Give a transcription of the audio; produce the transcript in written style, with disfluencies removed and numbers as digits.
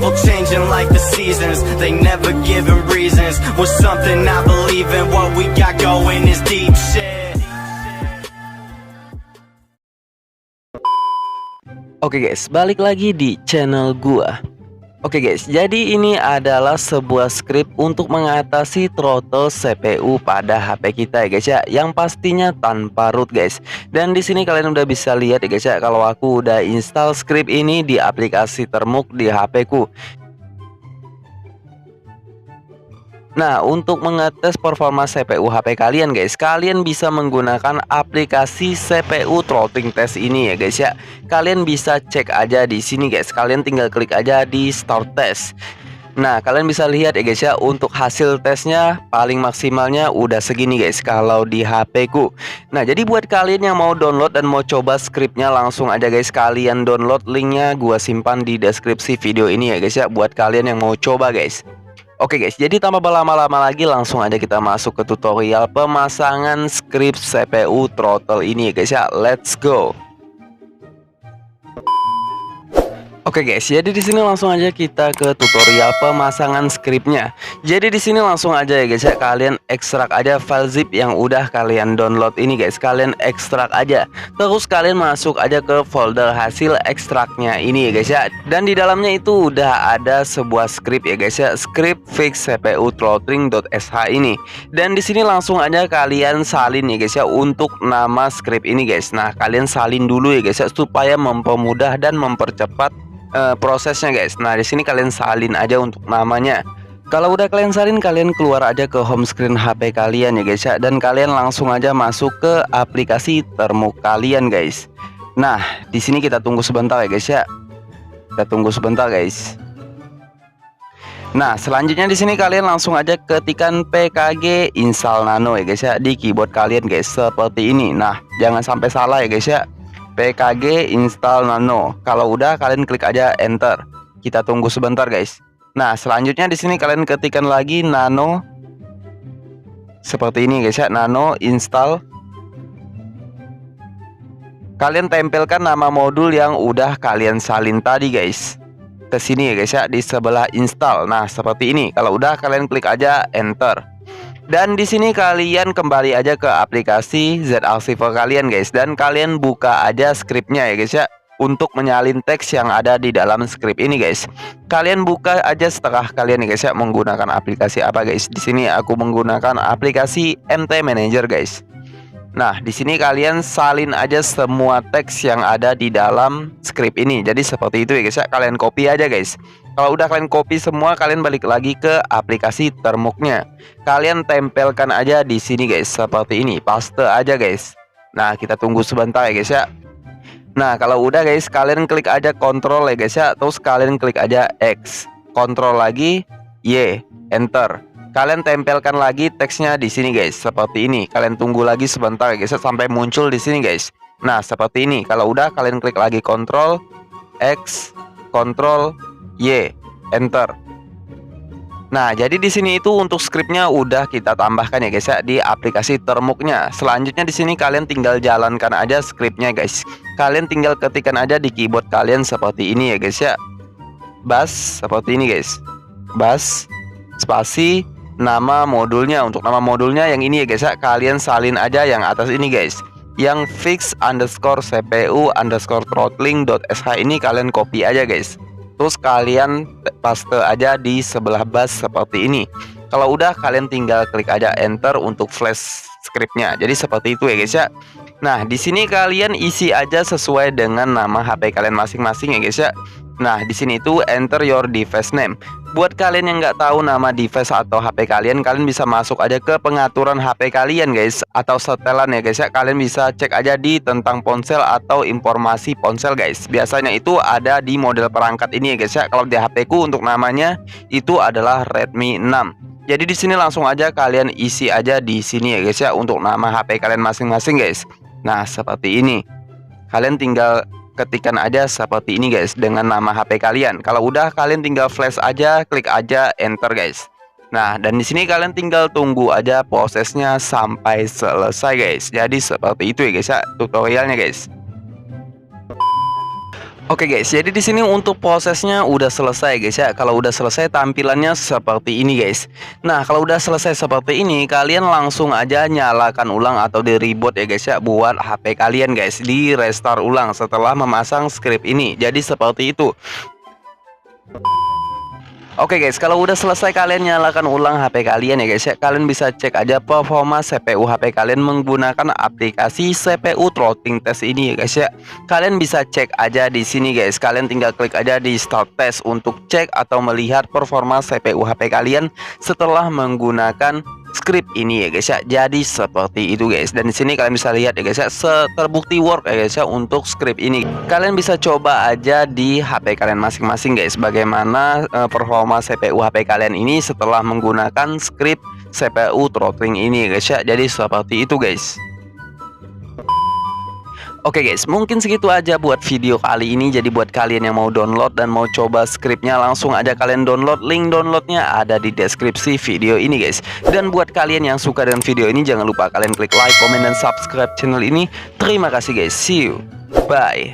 People changing like the seasons, they never giving reasons. Was something I believe in, what we got going is deep shit. Oke guys, balik lagi di channel gua. Oke guys, jadi ini adalah sebuah script untuk mengatasi throttle CPU pada HP kita ya guys ya, yang pastinya tanpa root guys. Dan di sini kalian udah bisa lihat ya guys ya, kalau aku udah install script ini di aplikasi Termux di HP ku. Nah, untuk mengetes performa CPU HP kalian guys, kalian bisa menggunakan aplikasi CPU throttling test ini ya guys ya. Kalian bisa cek aja di sini guys. Kalian tinggal klik aja di start test. Nah, kalian bisa lihat ya guys ya, untuk hasil tesnya paling maksimalnya udah segini guys kalau di HP ku. Nah, jadi buat kalian yang mau download dan mau coba scriptnya, langsung aja guys kalian download, linknya gua simpan di deskripsi video ini ya guys ya, buat kalian yang mau coba guys. Oke guys, jadi tanpa berlama-lama lagi langsung aja kita masuk ke tutorial pemasangan script CPU throttle ini ya guys ya. Let's go. Oke guys, jadi di sini langsung aja kita ke tutorial pemasangan scriptnya. Jadi di sini langsung aja ya guys ya, kalian ekstrak aja file zip yang udah kalian download ini guys. Kalian ekstrak aja, terus kalian masuk aja ke folder hasil ekstraknya ini ya guys ya. Dan di dalamnya itu udah ada sebuah script ya guys ya, script fix CPU throttling.sh ini. Dan di sini langsung aja kalian salin ya guys ya untuk nama script ini guys. Nah, kalian salin dulu ya guys ya, supaya mempermudah dan mempercepat prosesnya guys. Nah, di sini kalian salin aja untuk namanya. Kalau udah kalian salin, kalian keluar aja ke home screen HP kalian ya guys ya, dan kalian langsung aja masuk ke aplikasi Termux kalian guys. Nah, di sini kita tunggu sebentar ya guys ya. Kita tunggu sebentar guys. Nah, selanjutnya di sini kalian langsung aja ketikan pkg install nano ya guys ya di keyboard kalian guys, seperti ini. Nah, jangan sampai salah ya guys ya. pkg install nano. Kalau udah kalian klik aja enter. Kita tunggu sebentar guys. Nah, selanjutnya di sini kalian ketikan lagi nano. Seperti ini guys ya, nano install. Kalian tempelkan nama modul yang udah kalian salin tadi guys ke sini ya guys ya, di sebelah install. Nah, seperti ini. Kalau udah kalian klik aja enter. Dan di sini kalian kembali aja ke aplikasi Z-Archiver kalian guys, dan kalian buka aja scriptnya ya guys ya, untuk menyalin teks yang ada di dalam script ini guys. Kalian buka aja setelah kalian ya guys ya menggunakan aplikasi apa guys. Di sini aku menggunakan aplikasi MT Manager guys. Nah, di sini kalian salin aja semua teks yang ada di dalam script ini. Jadi seperti itu ya guys ya, kalian copy aja guys. Kalau udah kalian copy semua, kalian balik lagi ke aplikasi Termuxnya. Kalian tempelkan aja di sini guys, seperti ini, paste aja guys. Nah, kita tunggu sebentar ya guys ya. Nah, kalau udah guys, kalian klik aja Ctrl ya guys ya, terus kalian klik aja X, Ctrl lagi, Y, enter. Kalian tempelkan lagi teksnya di sini guys, seperti ini. Kalian tunggu lagi sebentar ya guys sampai muncul di sini guys. Nah, seperti ini. Kalau udah kalian klik lagi Ctrl X, Ctrl Y, enter. Nah, jadi di sini itu untuk scriptnya udah kita tambahkan ya guys ya di aplikasi Termuxnya. Selanjutnya di sini kalian tinggal jalankan aja scriptnya guys. Kalian tinggal ketikkan aja di keyboard kalian seperti ini ya guys ya. Bash, seperti ini guys. Bash, spasi, nama modulnya. Untuk nama modulnya yang ini ya guys ya, kalian salin aja yang atas ini guys, yang fix underscore CPU underscore throttling.sh ini kalian copy aja guys. Terus kalian paste aja di sebelah bash seperti ini. Kalau udah kalian tinggal klik aja enter untuk flash scriptnya. Jadi seperti itu ya guys ya. Nah, di sini kalian isi aja sesuai dengan nama HP kalian masing-masing ya guys ya. Nah, di sini itu enter your device name. Buat kalian yang nggak tahu nama device atau HP kalian, kalian bisa masuk aja ke pengaturan HP kalian guys, atau setelan ya guys ya. Kalian bisa cek aja di tentang ponsel atau informasi ponsel guys. Biasanya itu ada di model perangkat ini ya guys ya. Kalau di HP ku untuk namanya itu adalah Redmi 6. Jadi di sini langsung aja kalian isi aja di sini ya guys ya untuk nama HP kalian masing-masing guys. Nah, seperti ini. Kalian tinggal ketikan aja seperti ini guys dengan nama HP kalian. Kalau udah kalian tinggal flash aja, klik aja enter guys. Nah, dan di sini kalian tinggal tunggu aja prosesnya sampai selesai guys. Jadi seperti itu ya guys ya tutorialnya guys. Oke guys, jadi di sini untuk prosesnya udah selesai guys ya. Kalau udah selesai tampilannya seperti ini guys. Nah, kalau udah selesai seperti ini, kalian langsung aja nyalakan ulang atau di reboot ya guys ya buat HP kalian guys. Di restart ulang setelah memasang script ini. Jadi seperti itu. Oke guys, kalau udah selesai kalian nyalakan ulang HP kalian ya guys ya. Kalian bisa cek aja performa CPU HP kalian menggunakan aplikasi CPU throttling test ini ya guys ya. Kalian bisa cek aja di sini guys. Kalian tinggal klik aja di start test untuk cek atau melihat performa CPU HP kalian setelah menggunakan script ini ya guys ya. Jadi seperti itu guys. Dan di sini kalian bisa lihat ya guys ya, terbukti work ya guys ya untuk script ini. Kalian bisa coba aja di HP kalian masing-masing guys, bagaimana performa CPU HP kalian ini setelah menggunakan script CPU throttling ini ya guys ya. Jadi seperti itu guys. Oke guys, mungkin segitu aja buat video kali ini. Jadi buat kalian yang mau download dan mau coba scriptnya, langsung aja kalian download. Link downloadnya ada di deskripsi video ini guys. Dan buat kalian yang suka dengan video ini, jangan lupa kalian klik like, comment, dan subscribe channel ini. Terima kasih guys, see you, bye.